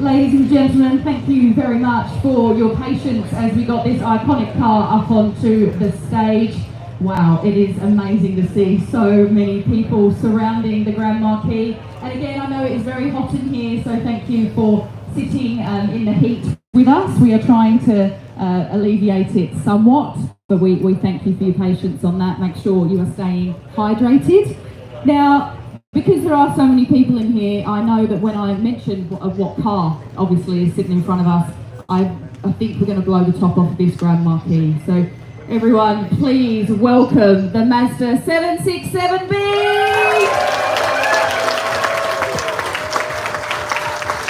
Ladies and gentlemen, thank you very much for your patience as we got this iconic car up onto the stage. Wow, it is amazing to see so many people surrounding the Grand Marquis. And again, I know it is very hot in here, so thank you for sitting in the heat with us. We are trying to alleviate it somewhat, but we thank you for your patience on that. Make sure you are staying hydrated. Now, because there are so many people in here, I know that when I mentioned what car obviously is sitting in front of us, I think we're going to blow the top off this Grand Marquis. So everyone, please welcome the Mazda 767B!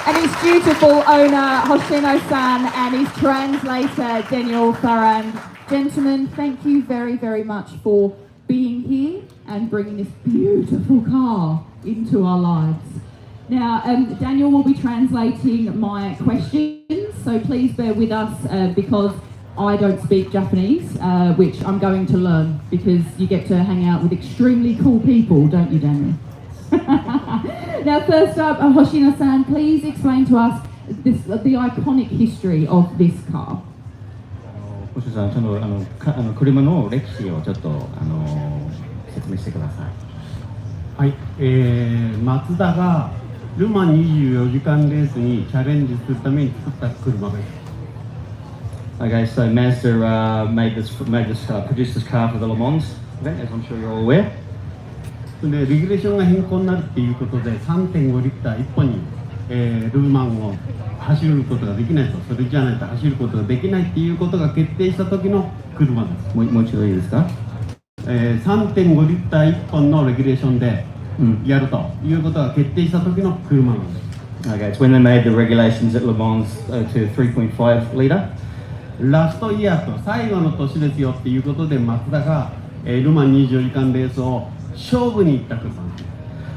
And his dutiful owner, Hoshino-san, and his translator, Daniel Farand. Gentlemen, thank you very, very much for being here and bringing this beautiful car into our lives. Now, Daniel will be translating my questions, so please bear with us because I don't speak Japanese, which I'm going to learn because you get to hang out with extremely cool people, don't you, Daniel? Now, first up, Hoshino-san, please explain to us the iconic history of this car. 星野さん、ちょっと車の歴史をちょっと説明してください。はい、マツダがルマン24時間レースにチャレンジするために作った車です。Okay, so Mazda produced this car for the Le Mans event, as I'm sure you're all aware. それでレギュレーションが変更になるっていうことで 3.5 リッター1本に、ルーマンを走ることができないと、それじゃないと走ることができないっていうことが決定した時の車です。もう一度いいですか？ 3.5 リッター1本のレギュレーションでやるということが決定した時の車なんです。Okay, it's when they made the regulations at Le Mans to 3.5 litre. ラストイヤーと最後の年ですよっていうことで、マツダが、ルマン24時間レースを勝負に行った車なんです。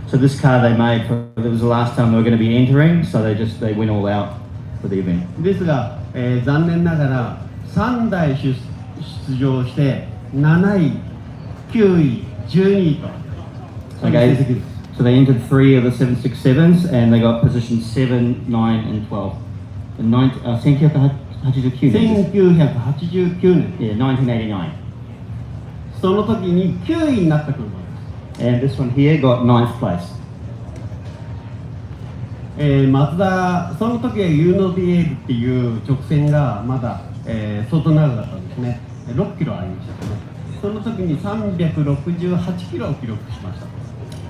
So this car they made, it was the last time they were going to be entering, so they went all out for the event. ですが、残念ながら3台出場して7位、9位、12位と、Okay, so they entered 3 of the 767s and they got positions 7, 9 and 12. 1989年。1989年。Yeah, 1989. その時に9位になった車です。And this one here got 9th place. マツダ、その時はユーノディエールっていう直線がまだ、相当長かったんですね。6キロありましたね。その時に368キロを記録しました。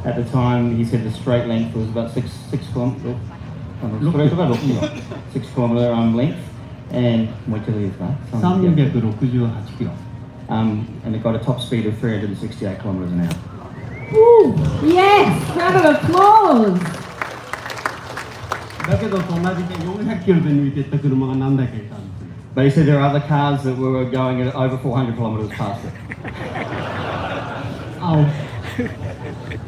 At the time, he said the straight length was about 6 kilometers. ストレートが6キロ。6 kilometer length. And もう一度いいですか？368キロ。And it got a top speed of 368 kilometers an hour. Ooh, yes, round of applause. だけど隣で400キロで抜いていった車が何台かいたんですよ。But he said there are other cars that were going at over 400 kilometers past it.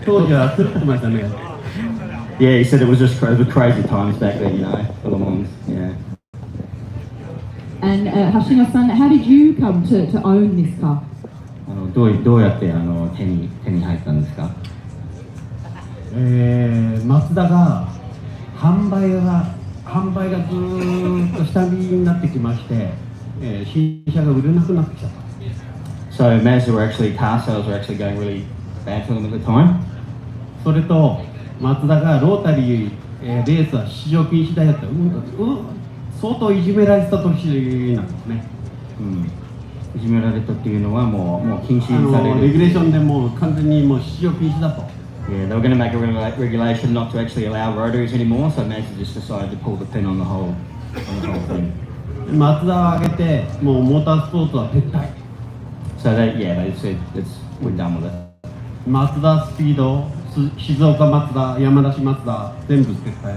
当時は狂ってましたね。Yeah, he said it was just crazy times back then, you know, for Le Mans. Yeah. And Hoshino-san, how did you come to own this car? どうやって手に入ったんですか？マツダが販売がずーっと下火になってきまして、新車が売れなくなってきた。So Mazda car sales were actually going really bad for them at the time. それとマツダがロータリー、レースは出場禁止だよって、相当いじめられてた年なんですね。いじめられたっていうのはもう禁止される。レギュレーションでもう完全にもう出場禁止だと。Yeah, they were going to make a regulation not to actually allow rotaries anymore, so Mazda just decided to pull the pin on the whole thing. マツダを上げてもうモータースポーツは撤退。So they said we're done with it. マツダスピード、静岡マツダ、山梨マツダ全部撤退。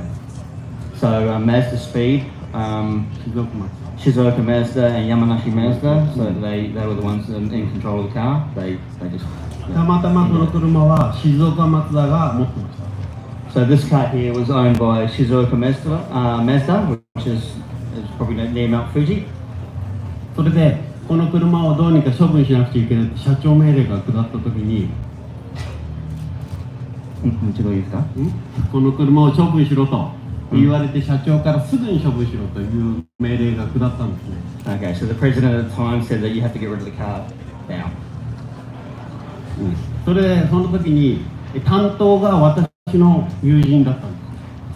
So Mazda Speed, 静岡 Mazda and Yamanashi Mazda, so they were the ones in control of the car. They just たまたまこの車は静岡マツダが持ってました。So this car here was owned by Shizuoka Mazda, which is probably near Mount Fuji. それでこの車をどうにか処分しなくちゃいけないって社長命令が下った時に、この車を処分しろと言われて社長からすぐに処分しろという命令が下ったんですね。Okay, so the president at the time said that you have to get rid of the car now. その時に担当が私の友人だったんで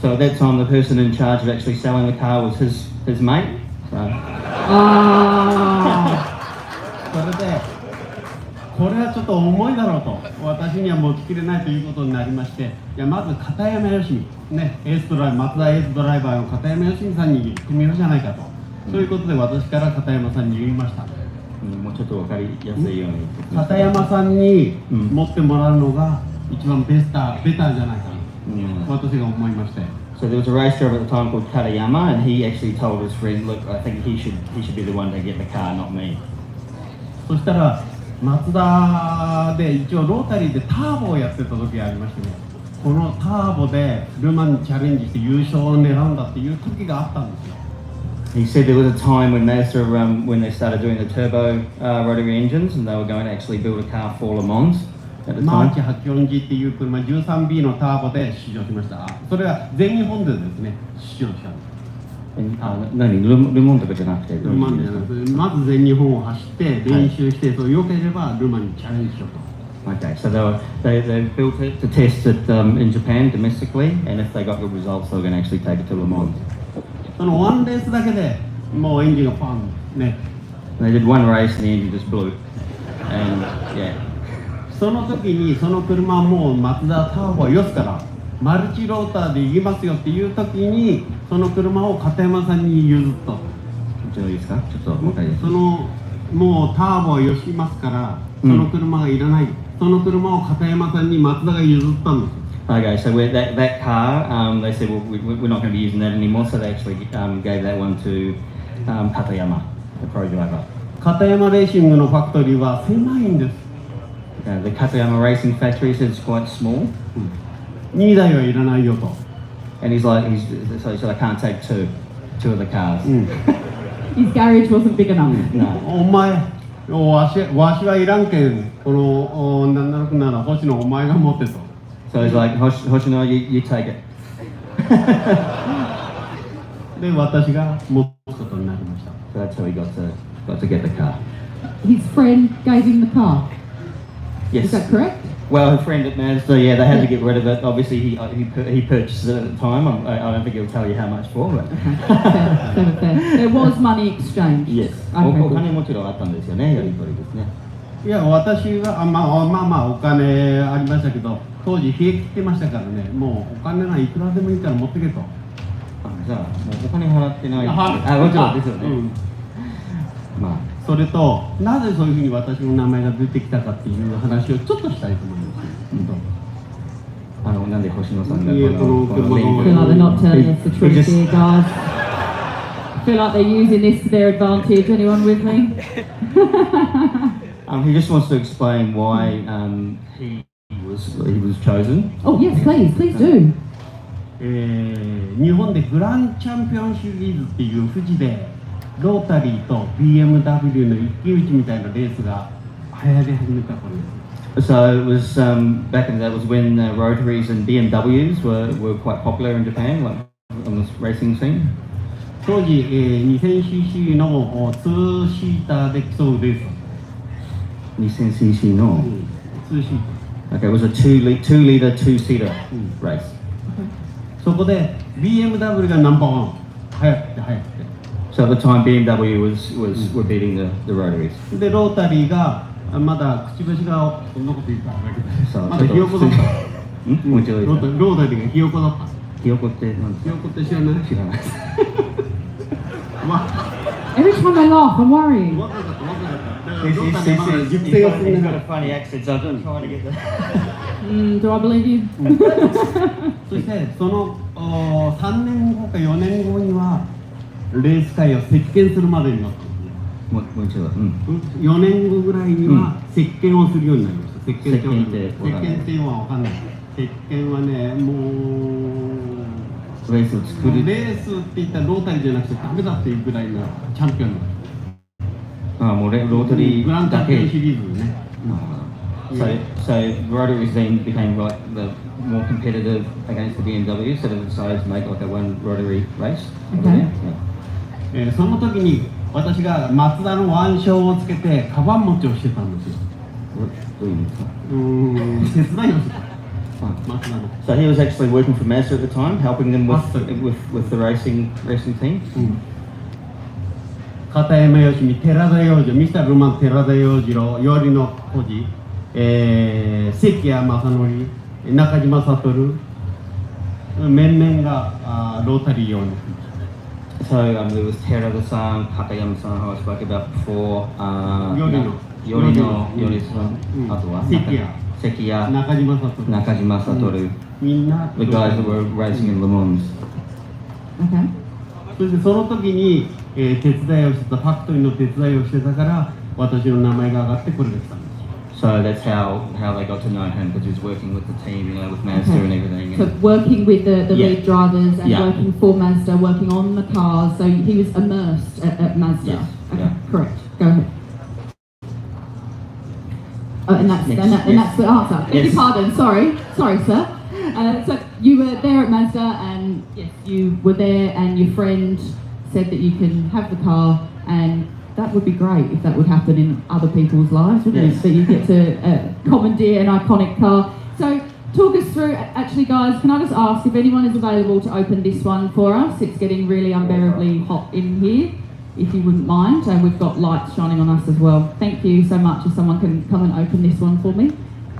す。So at that time, the person in charge of actually selling the car was his mate. So. それでこれはちょっと重いだろうと、私には持ちきれないということになりまして、まず片山義美、ね、マツダエースドライバーの片山義美さんに組みようじゃないかと、そういうことで私から片山さんに言いました。もうちょっと分かりやすいように。片山さんに持ってもらうのが一番ベターじゃないかな、私が思いまして。So there was a race driver at the time called Katayama, and he actually told his friend, "Look, I think he should be the one to get the car, not me." そしたらマツダで一応ロータリーでターボをやってた時がありましてね、このターボでルマンにチャレンジして優勝を狙うんだっていう時があったんですよ。He said there was a time when Mazda, when they started doing the turbo rotary engines, and they were going to actually build a car for Le Mans at the time. マーチ840っていう車 13B のターボで出場しました。それは全日本でですね、出場したんです。何ルマンとかじゃなくてルマンじゃなくて、まず全日本を走って練習して、そう良ければルマンにチャレンジしようと。Okay, so they built it to test it in Japan domestically, and if they got good results, they were going to actually take it to Le Mans. そのワンレースだけでもうエンジンがパンね。They did one race and the engine just blew. And yeah. その時にその車はもうマツダターボはよすからマルチローターで行きますよっていう時にその車を片山さんに譲ったと。ちょっといいですか？ちょっとわかります。そのもうターボをよしますからその車がいらない、その車を片山さんに松田が譲ったんですよ。Okay, so with that car, they said, well, we're not going to be using that anymore, so they actually gave that one to Katayama, the pro driver. 片山レーシングのファクトリーは狭いんです。The Katayama racing factory said it's quite small, 2台はいらないよと。 and so he said, I can't take two of the cars. His garage wasn't big enough. No. お前わしはいらんけん、このなんだろうなら星野お前が持ってと。 So he's like, Hoshino, you take it. で私が持つことになりました。 So that's how he got to get the car. His friend gave him the car. Yes. Is that correct? Well, her friend at Mazda, yeah, they had to get rid of it. Obviously, he purchased it at the time. I don't think he'll tell you how much for, but Fair. There was money exchanged. yes. Okay, お good. 金もちろんあったんですよね、やり取りですね。いや私はまあお金ありましたけど、当時冷え切ってましたからね、もうお金がいくらでもいいから持ってけと。じゃあ、もうお金払ってない。もちろんですよね。まあ、それとなぜそういうふうに私の名前が出てきたかっていう話をちょっとしたいと思います。なんで星野さんがいやこの I feel like they're not telling us the truth here, guys. I feel like they're using this to their advantage. Anyone with me? He just wants to explain why he was chosen. Oh yes, please do. 日本でグランチャンピオンシリーズっていう富士でロータリーと BMW の一騎打ちみたいなレースが流行り始めた頃です。 So it was back in that was when rotaries and BMWs were quite popular in Japan, like on this racing scene. 当時、2000cc の2シーターで競うレース。 2000cc no. 2シー Okay, it was a two-liter two-seater race. ター。そこで BMW がナンバーワン。速くて。 So at the time BMW were beating the rotaries. でロータリーがまだくちばしがそんなこと言ったんだけど、そうまだひよこだった。もう一度いいですか？ロータリーがひよこだった。ひよこって何ですか？ひよこって知らない？知らないです。Every time I laugh, I'm worried. 若かった。だからロータリーまだ熟成が進んでない。 funny accent, so I'm trying to get that. Do I believe you? そしてその3年後か4年後にはレース界を席巻するまでになった。もう一度。4年後ぐらいには席巻をするようになりました。席巻っていうのは分かんない。席巻はね、もうレースを作る。レースって言ったらロータリーじゃなくてダメだっていうぐらいのチャンピオンなんです。もうロータリグランーだけ。チャンピオンシリーズね。So rotaries then became like the more competitive against the BMW, so they decided to make like a one rotary race. Okay. その時に私がマツダの腕章をつけてカバン持ちをしてたんですよ。どういう意味ですか？手伝いをしてた。マツダの。 So he was actually working for Mazda at the time, helping them with the racing team. 片山義美、寺田洋次郎、ミスターロマン寺田洋次郎、よりの孤児、関谷正則、中島悟、面々がロータリー用に。 So there was Terada-san, Katayama-san, who I spoke about before. Yorino-san, あとは関谷、中島悟、みんな the guys that were racing in Le Mans. Okay. そしてその時に、手伝いをしてた、ファクトリーの手伝いをしてたから私の名前が上がってこれが来たんです。 So that's how they got to know him, because he was working with the team, with Mazda and everything. So working with the lead drivers and Yeah. working for Mazda, working on the cars. So he was immersed at Mazda. Yes. Okay, Yeah. correct. Go ahead. Oh, and that's the answer. Beg your pardon. Sorry, sir. So you were there at Mazda, and yes, you were there, and your friend said that you can have the car, and that would be great if that would happen in other people's lives, wouldn't it? That you get to commandeer an iconic car. So talk us through, actually guys, can I just ask if anyone is available to open this one for us? It's getting really unbearably hot in here, if you wouldn't mind, and we've got lights shining on us as well. Thank you so much. If someone can come and open this one for me.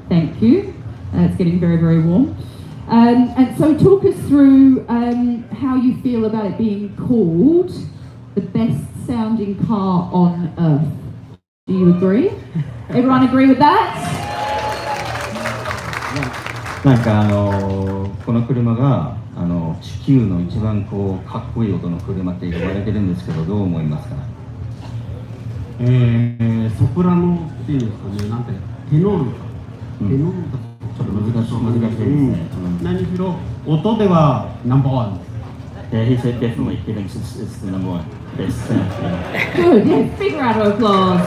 Thank you. It's getting very, very warm. And so talk us through how you feel about it being called the best sounding car on earth. Do you agree? Everyone agree with that? なんかこの車が地球の一番かっこいい音の車って言われてるんですけど、どう思いますか？ソプラノっていうんですかね、なんてテノールか、テノールか、ちょっと難しいですね。何しろ音ではナンバーワンです。Yeah, he said definitely. He thinks it's the number one best sound. Good, yeah, big round of applause.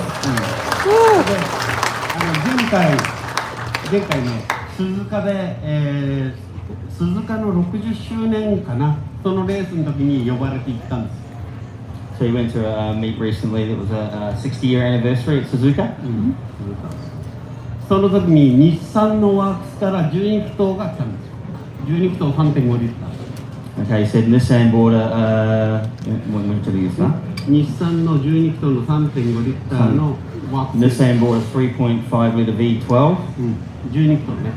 前回ね、鈴鹿で、鈴鹿の60周年かな、そのレースの時に呼ばれて行ったんです。So he went to a meet recently that was a 60-year anniversary at Suzuka. その時に日産のワークスから12気筒が来たんですよ。12気筒 3.5 リッター。Okay, he said Nissan bought what did he say? 日産の12気筒の 3.5 リッターのワークス。Nissan bought a 3.5 liter V12. 12気筒ね。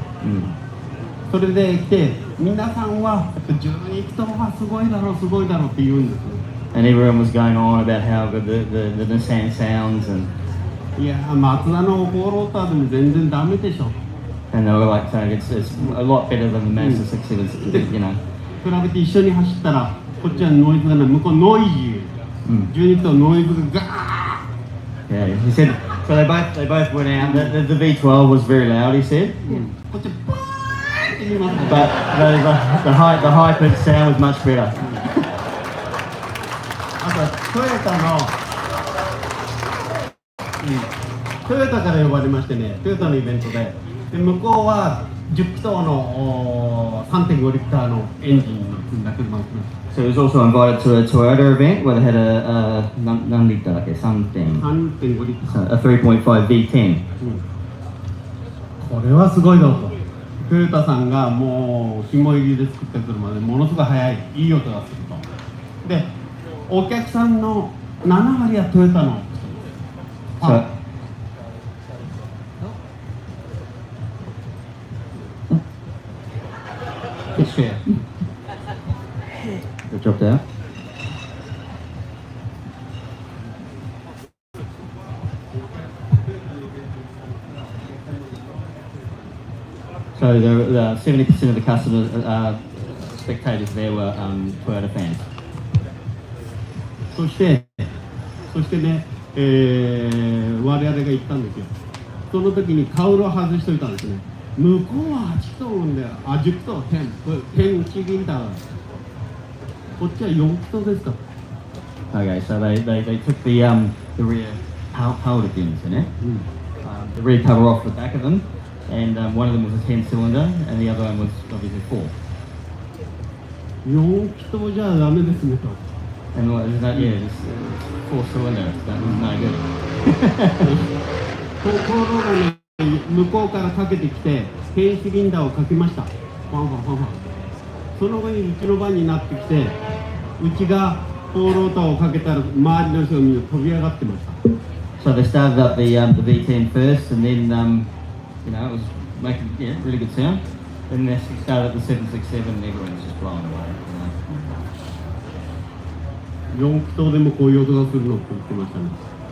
それで来て、皆さんは12気筒はすごいだろうって言うんですよ。And everyone was going on about how good the Nissan sounds and いや、マツダのフォーローターでも全然ダメでしょ。and they were like saying it's a lot better than the Mazda 6, you know. 比べて一緒に走ったら、こっちはノイズがない、向こうノイジー。12気筒ノイズがガー。Yeah, he said so. They both went out. The V12 was very loud. He said. こっちバーンって言いますね。But the high pitched sound was much better. あとトヨタから呼ばれましてね、トヨタのイベントで、向こうは10気筒の 3.5 リッターのエンジンに積んだ車を来ました。So he was also invited to a Toyota event where they had a 何リッターだっけ 3.5 リッター。a 3.5 V10. これはすごいぞと。トヨタさんがもう肝入りで作った車でものすごい速い、いい音がすると。で、お客さんの7割はトヨタの。It dropped out. So the 70% of the customers, spectators there were Toyota fans. そしてね、我々が行ったんですよ。その時にカウルを外しといたんですね。向こうは8気筒なんだよ。10気筒、10チギンダー。こっちは4気筒ですか。Okay, so they took the rear powder fins in it, the rear cover off the back of them, and one of them was a 10-cylinder, and the other one was obviously 4. 4気筒じゃダメですねと。And what is that? Yeah, it's 4-cylinder. That was no good. ところがね、向こうからかけてきて、10シリンダーをかけました。ファンファンファンファン。その後にうちの番になってきて、うちがフォーローターをかけたら周りの人がみんな飛び上がってました。So they started up the V10 first, and then you know it was making really good sound. Then they started up the 767, and everyone was just blown away. 4気筒でもこういう音がするのって言ってましたね。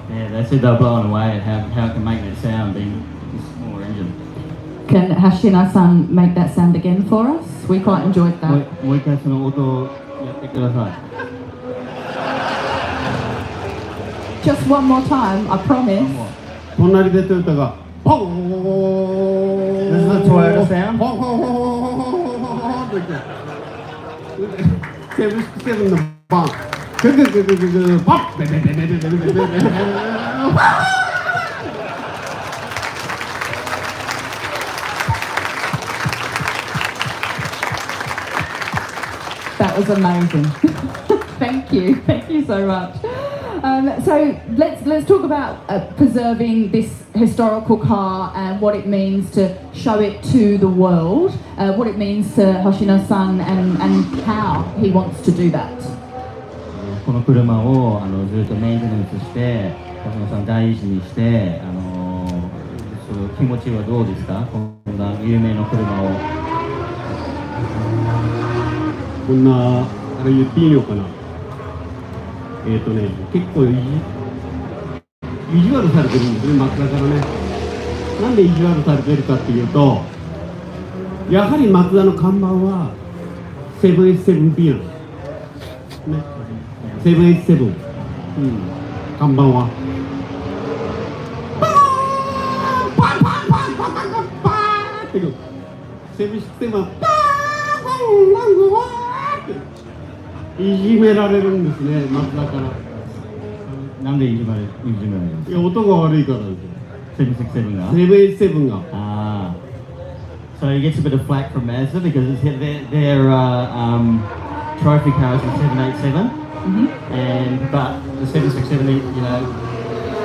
Yeah, they said they were blown away at how it can make that sound being this smaller engine. Can Hoshino-san make that sound again for us? We quite enjoyed that. もう一回その音をやってください。Just one more time, I promise. 隣でトヨタがポーン。This is the Toyota sound. ポーンポーンポーンポーンポーンと言って。767のバン。ググググググポッ。ベベベベベベベベベベベ。That was amazing. Thank you so much. So let's talk about preserving this historical car and what it means to show it to the world, what it means to Hoshino-san and how he wants to do that. この車をずっとメンテナンスして、星野さん大事にして、その気持ちはどうですか？こんな有名な車を。こんなあれ言っていいのかな。結構意地悪されてるんですね、マツダからね。なんで意地悪されてるかっていうと、やはりマツダの看板は 787B なんですね。787、看板はパンパンパンパンパンパンパンパンって787はパンパンパンっていじめられるんですね、マツダから。なんでいじめられるんですか？いや、音が悪いからですよ。767が787が。So he gets a bit of flack from Mazda because their trophy car is the 787, but the 767, you know,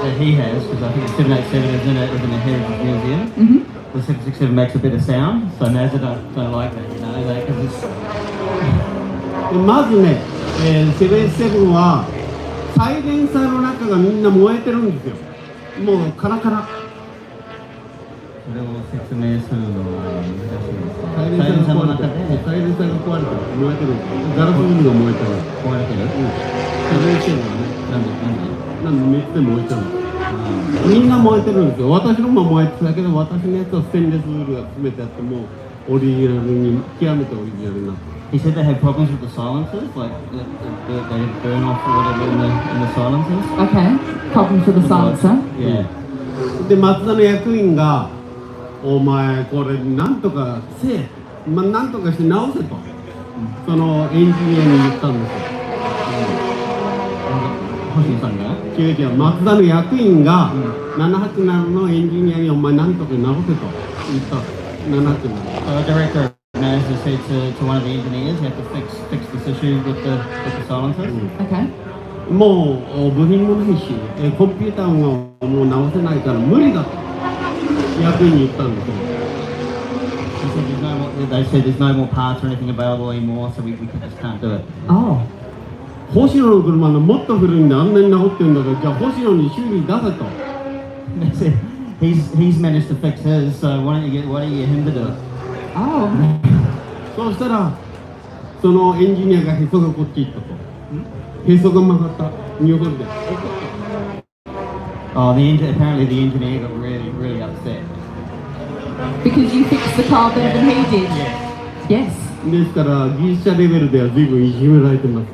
that he has, because I think the 787 is in a heritage museum. The 767 makes a bit of sound, so Mazda don't like that, you know, because it's. まずね、787はサイレンサーの中がみんな燃えてるんですよ。もうカラカラ。それを説明するのは難しいですね。サイレンサーが壊れてる。サイレンサーが壊れてる。燃えてるんですよ。ガラス部分が燃えてる。壊れてる？787はね。なんで熱で燃えちゃうんです。みんな燃えてるんですよ。私のも燃えてたけど、私のやつはステンレスウールが詰めてあってもオリジナルに極めてオリジナルになって。He said they had problems with the silencers, like they burn off or whatever in the silencers. Okay, problems with the silencer. Yeah. で、マツダの役員がお前これなんとかせえ、なんとかして直せと、そのエンジニアに言ったんですよ。星野さんが？違う、マツダの役員が787のエンジニアにお前なんとか直せと言った。787。So the director Mazda said to one of the engineers, you have to fix this issue with the silencers. Okay. もう部品もないし、コンピューターももう直せないから無理だと役員に言ったんですよ。They said there's no more parts or anything available anymore, so we just can't do it. Oh. 星野の車のもっと古いんであんなに直ってるんだから、じゃあ星野に修理出せと。They said he's managed to fix his, so why don't you get him to do it? Oh. そうしたらそのエンジニアがへそがこっち行ったと。へそが曲がった。日本で。Oh, apparently the engineer got really upset. Because you fixed the car better than he did. Yes. ですから技術者レベルでは随分いじめられてます。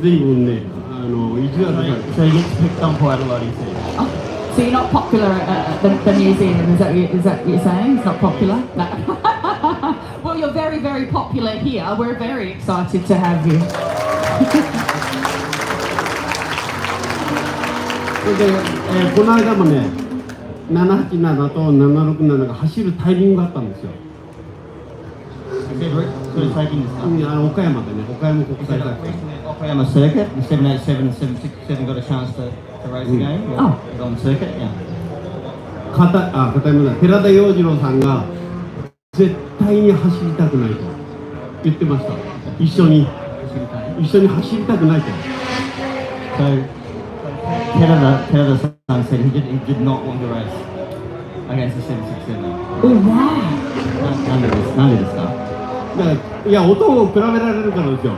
随分ね、意地悪されて。So he gets picked on quite a lot, he said. Oh, so you're not popular at the museum, is that what you're saying? It's not popular? No. Well, you're very, very popular here. We're very excited to have you. それで、この間もね、787と767が走るタイミングがあったんですよ。それ最近ですか？岡山でね、岡山国際大会。Okayama circuit, the 787 and 767 got a chance to race again. On the circuit, yeah. 片山だ、寺田洋次郎さんが絶対に走りたくないと言ってました。一緒に走りたくないと。So Terada-san said he did not want to race against the 767. Oh, wow. なんでですか？だからいや音を比べられるからですよ。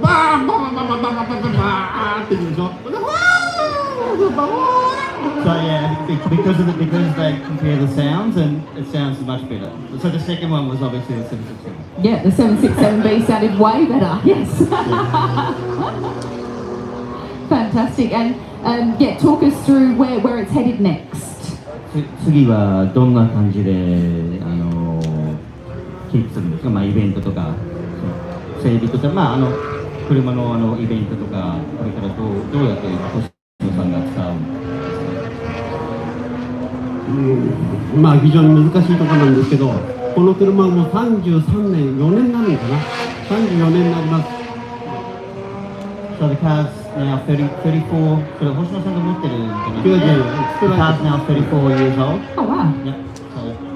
バーンバーンバーンバーンバーンバーンバーンって言うでしょ。So yeah, because they compare the sounds and it sounds much better. So the second one was obviously the 767. Yeah, the 767B sounded way better. Yes. Fantastic. And yeah, talk us through where it's headed next. 次はどんな感じでキープするんですか？イベントとか整備とか、車のイベントとか、これからどうやって星野さんが使うんですか？非常に難しいところなんですけど、この車はもう33年、4年になるのかな、34年になります。So the car's now 34, それ星野さんが持ってるんじゃなくて、The car's now 34 years old. Oh, wow. Yep.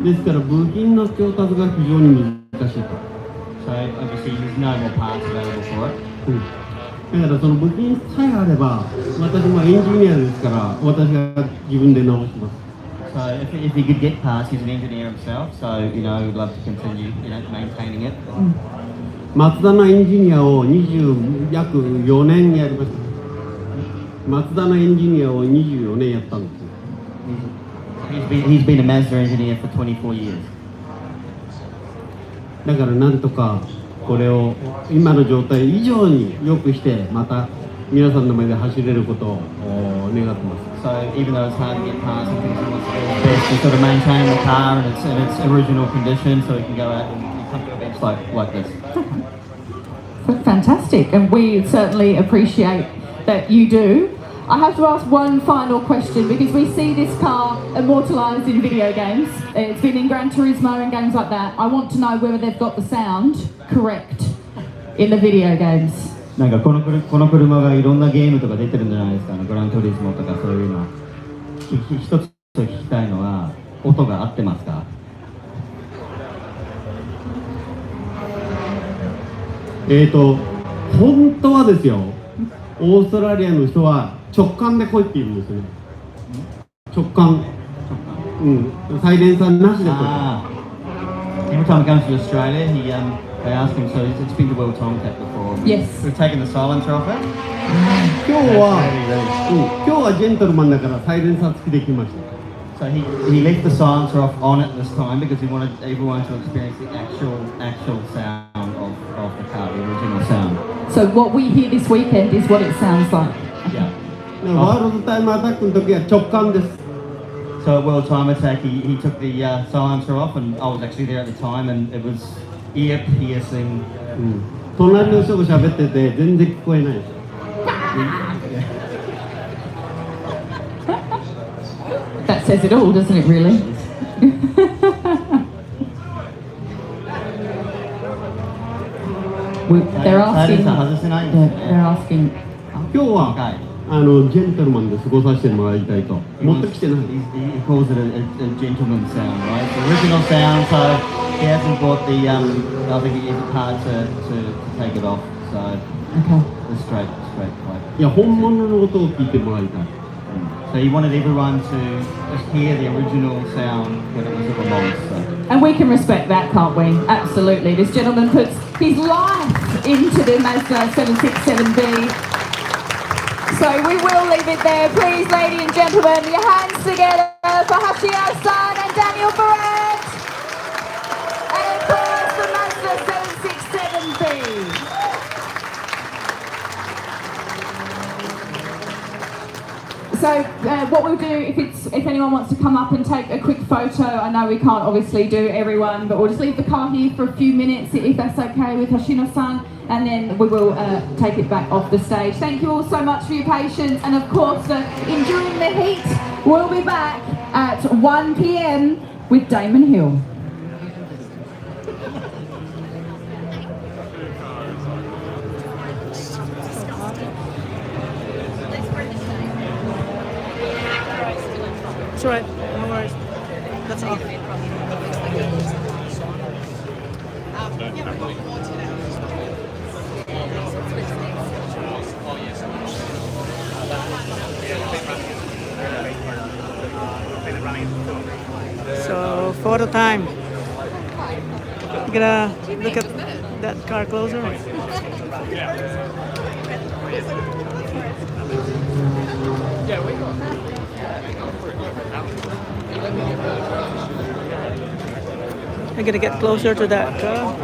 ですから部品の調達が非常に難しいと。So obviously there's no more parts available for it. だからその部品さえあれば、私もエンジニアですから、私が自分で直します。So So if he could get past, he's an engineer himself, so you know, we'd love to continue, you know, maintaining it. マツダのエンジニアを約4年やりました。マツダのエンジニアを24年やったんですよ。He's been a Mazda engineer for 24 years. だからなんとかこれを今の状態以上に良くしてまた皆さんの前で走れることを願ってます。So even though it's hard to get past, he thinks he wants to do his best to sort of maintain the car in its original condition, so he can go out and come to events like this. Fantastic, and we certainly appreciate that you do. I have to ask one final question because we see this car immortalised in video games. It's been in Gran Turismo and games like that. I want to know whether they've got the sound correct in the video games. なんかこの車がいろんなゲームとか出てるんじゃないですかね。グラントリスモとかそういうの。一つ聞きたいのは音が合ってますか？本当はですよ。オーストラリアの人は直感で来いって言うんですよね。直感。サイレンサーなしで来い。Every time he comes to Australia, they ask him, so it's been to World Time Tap before. Yes. We've taken the silencer off it. 今日はジェントルマンだからサイレンサー付きで来ました。So he left the silencer off on it this time because he wanted everyone to experience the actual sound of the car, the original sound. So what we hear this weekend is what it sounds like. Yeah. ワールドタイムアタックの時は直感です。So at World Time Attack, he took the silencer off, and I was actually there at the time, and it was ear piercing. 隣の人が喋ってて全然聞こえないです。That says it all, doesn't it, really? They're asking.今日はジェントルマンで過ごさせてもらいたいと。持ってきてない。He calls it a gentleman sound, right? The original sound, so he hasn't bought the, I think he is hard to take it off, so the straight pipe. いや、本物の音を聞いてもらいたい。So he wanted everyone to just hear the original sound when it was at the most. So. And we can respect that, can't we? Absolutely. This gentleman puts his life into the Mazda 767B. So we will leave it there. Please, ladies and gentlemen, your hands together for Hoshino-san and Daniel Barrett. And of course, the Mazda 767B. So what we'll do, if anyone wants to come up and take a quick photo, I know we can't obviously do everyone, but we'll just leave the car here for a few minutes, if that's okay with Hoshino-san, and then we will take it back off the stage. Thank you all so much for your patience, and of course, enduring the heat. We'll be back at 1 p.m. with Damon Hill. It's alright, no worries. That's off. So, photo time. You gotta look at that car closer. I'm gonna get closer to that car.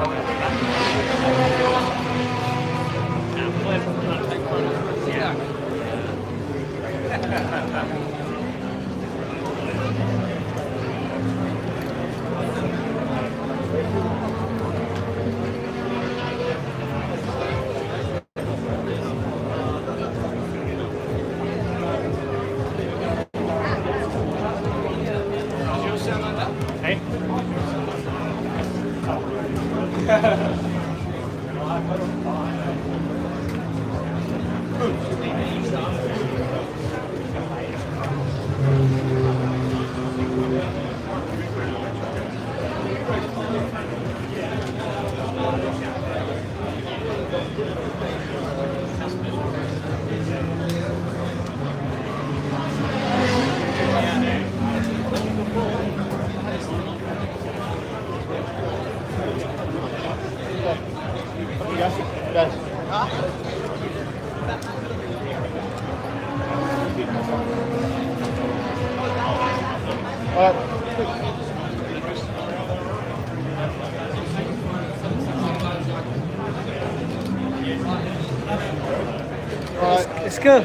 It's good.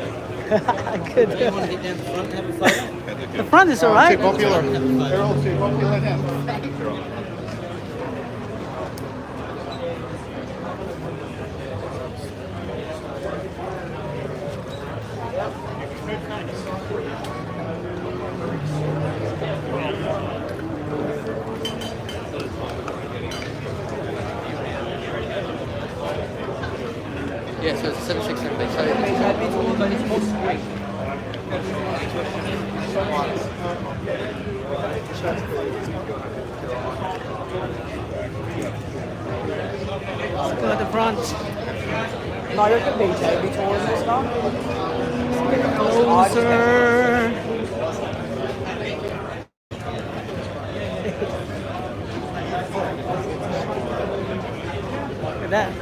Good. You want to get down the front and have a photo? The front is alright. Popular. They're all too popular now. Yeah, so it's 767B. So it's but it's more straight. Let's go at the front. Closer. Look at that.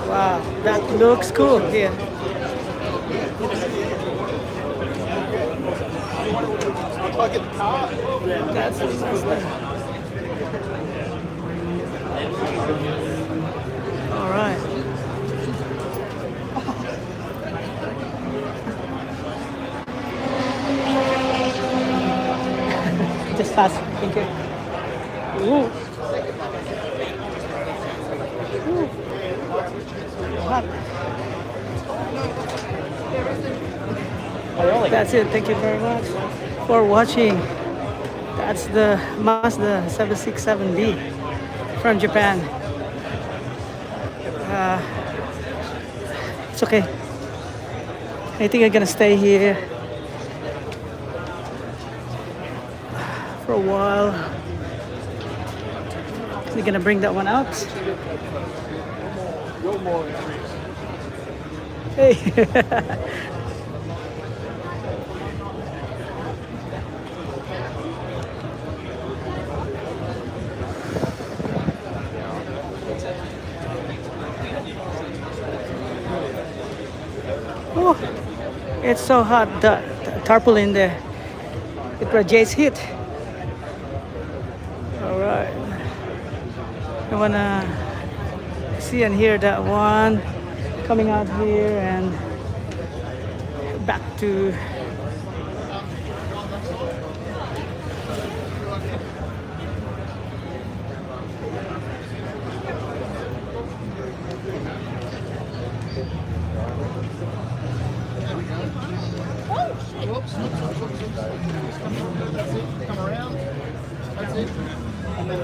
Wow, that looks cool here. That's the Mazda. All right. Just fast. Thank you. Ooh. Ooh. Hot. That's it. Thank you very much for watching. That's the Mazda 767D from Japan. It's okay. I think I'm gonna stay here for a while. We're gonna bring that one out. Hey. Oh, it's so hot. The tarpaulin there, it radiates heat. All right. I wanna see and hear that one coming out here and back to Come around. That's it. And then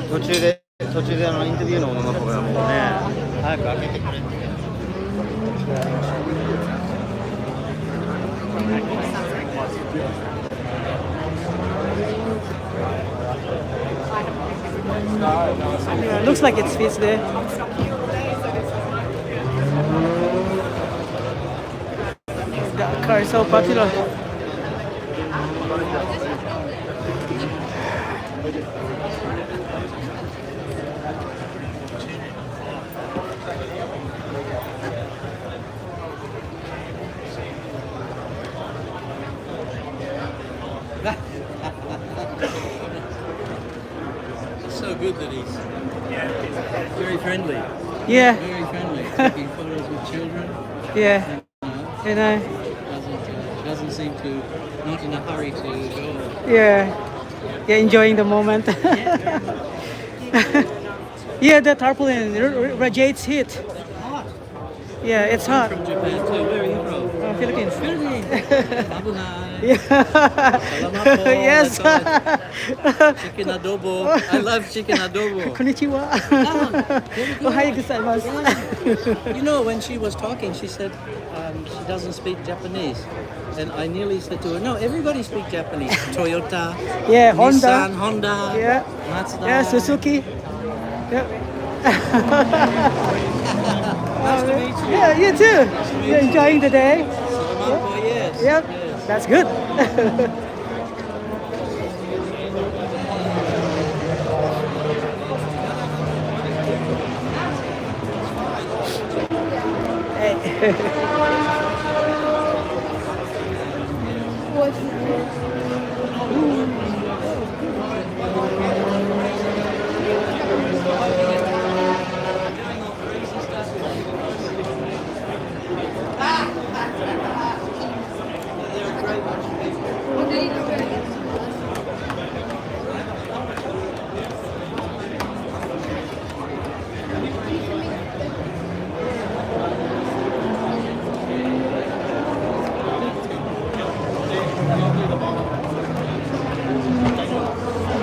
途中でインタビューの女の子がもうね、早く開けてくれって。Yeah, looks like it fits there. That car is so popular. So good that he's very friendly. Yeah, Very friendly. Taking photos with children. yeah, you know, Doesn't seem to not in a hurry to go. yeah, yeah, enjoying the moment. Yeah, the tarpaulin radiates heat. Hot. Yeah, it's hot. From Japan too. Where are you from? Philippines. Philippines. Abunai. Yeah. Salamat po. Yes. Chicken adobo. I love chicken adobo. Konnichiwa. Ohayou gozaimasu. You know, when she was talking, she said she doesn't speak Japanese. And I nearly said to her, no, everybody speaks Japanese. Toyota, Yeah, Nissan, Honda. Honda, Yeah. Mazda. Yeah, Suzuki. Yeah. Nice to meet you. Yeah, you too. You're enjoying the day. Salamat po, yes. Yep, Yes. that's good.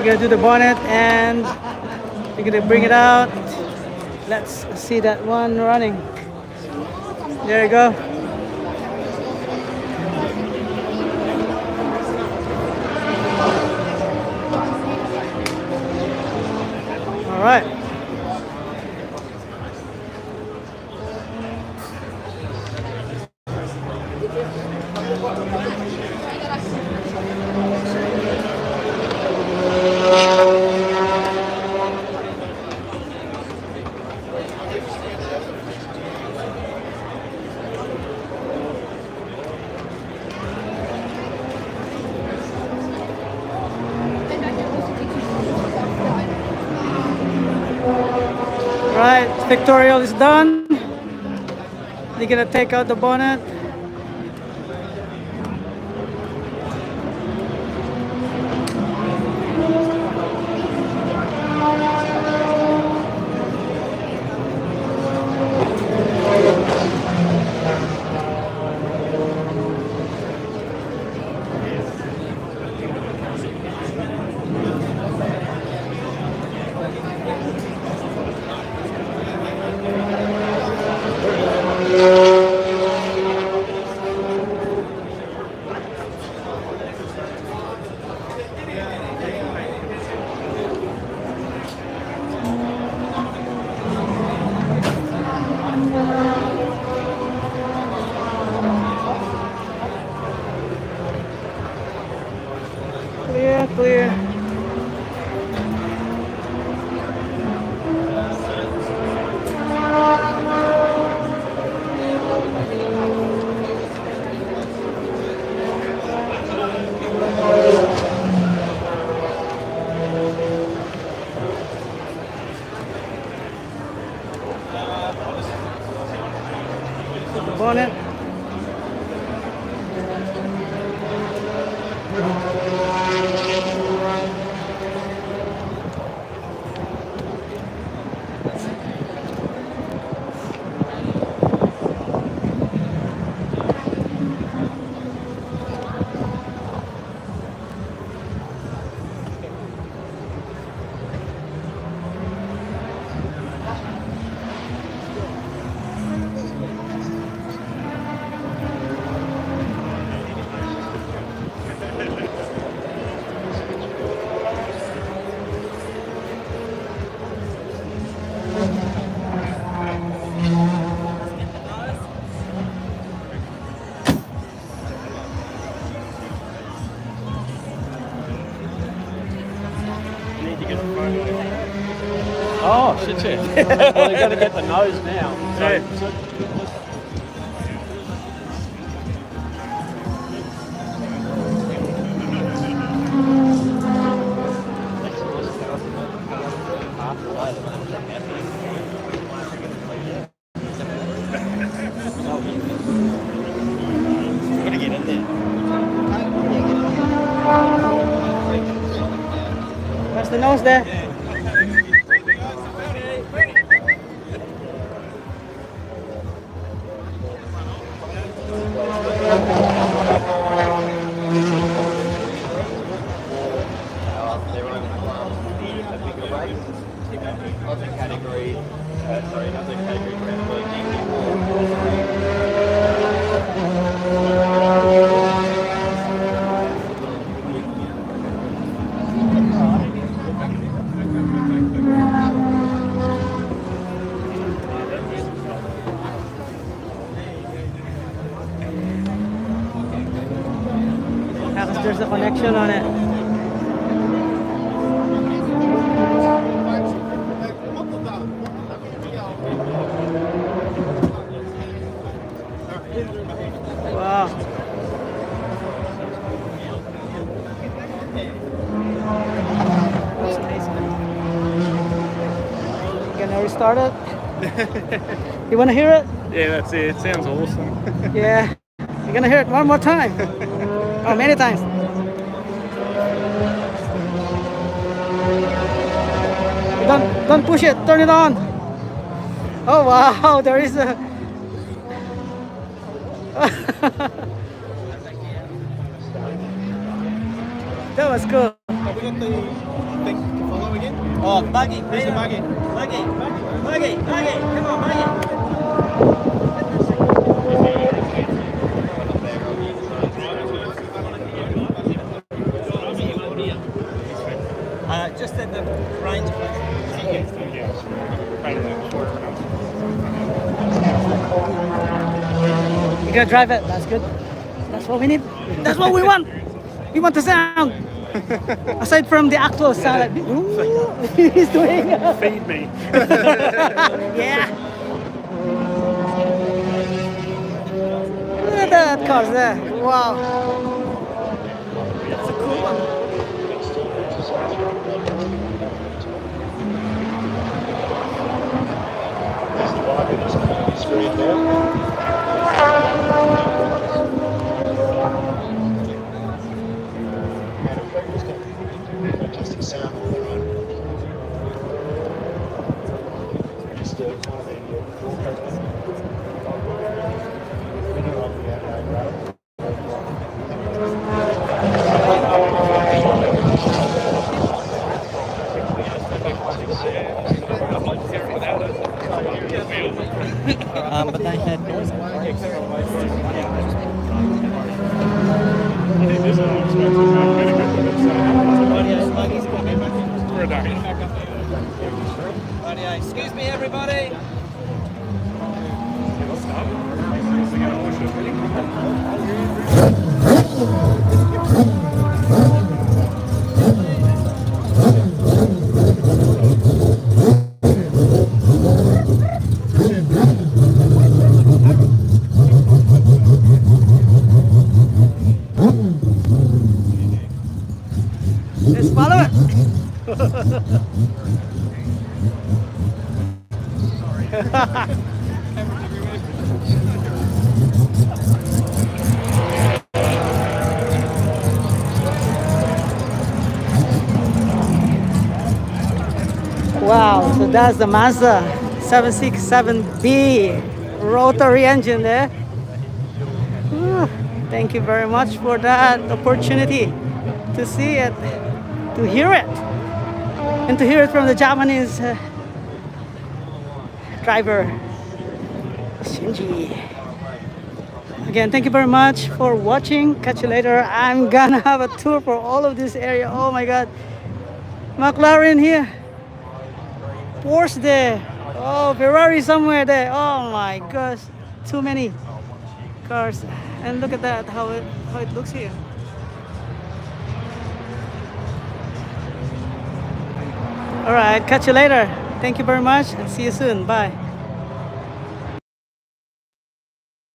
We're gonna do the bonnet and we're gonna bring it out. Let's see that one running. There you go. All right. Right, pictorial is done. They're gonna take out the bonnet. Clear, clear. Put the bonnet. Oh, shit, yeah. Well, they're going to get the nose now. So, Gotta get in there. Where's the nose there? connection on it. Wow. That's amazing. Gonna restart it? You wanna hear it? Yeah, that's it. It sounds awesome. Yeah. You're gonna hear it one more time. Oh, many times. Don't push it. Turn it on. Oh wow, there is a. That was cool. Have we got the thing to follow again? Oh, Muggy. Where's the Muggy? Muggy. Come on, Muggy. Just at the range. You're gonna drive it. That's good. That's what we need. That's what we want. We want the sound. Aside from the actual sound, like, ooh, he's doing. Feed me. Yeah. Look at that cars there. Wow. That's a cool one. Fantastic sound all their own. Just kind of winner of the Adelaide But they had noise. Excuse me, everybody. Let's follow it. Wow, so that's the Mazda 767B rotary engine there. Whew, thank you very much for that opportunity to see it, to hear it, and to hear it from the Japanese driver, Senji. Again, thank you very much for watching. Catch you later. I'm gonna have a tour for all of this area. Oh my God. McLaren here. Porsche there. Oh, Ferrari somewhere there. Oh my gosh. Too many cars. And look at that, how it looks here. All right, catch you later. Thank you very much and see you soon. Bye.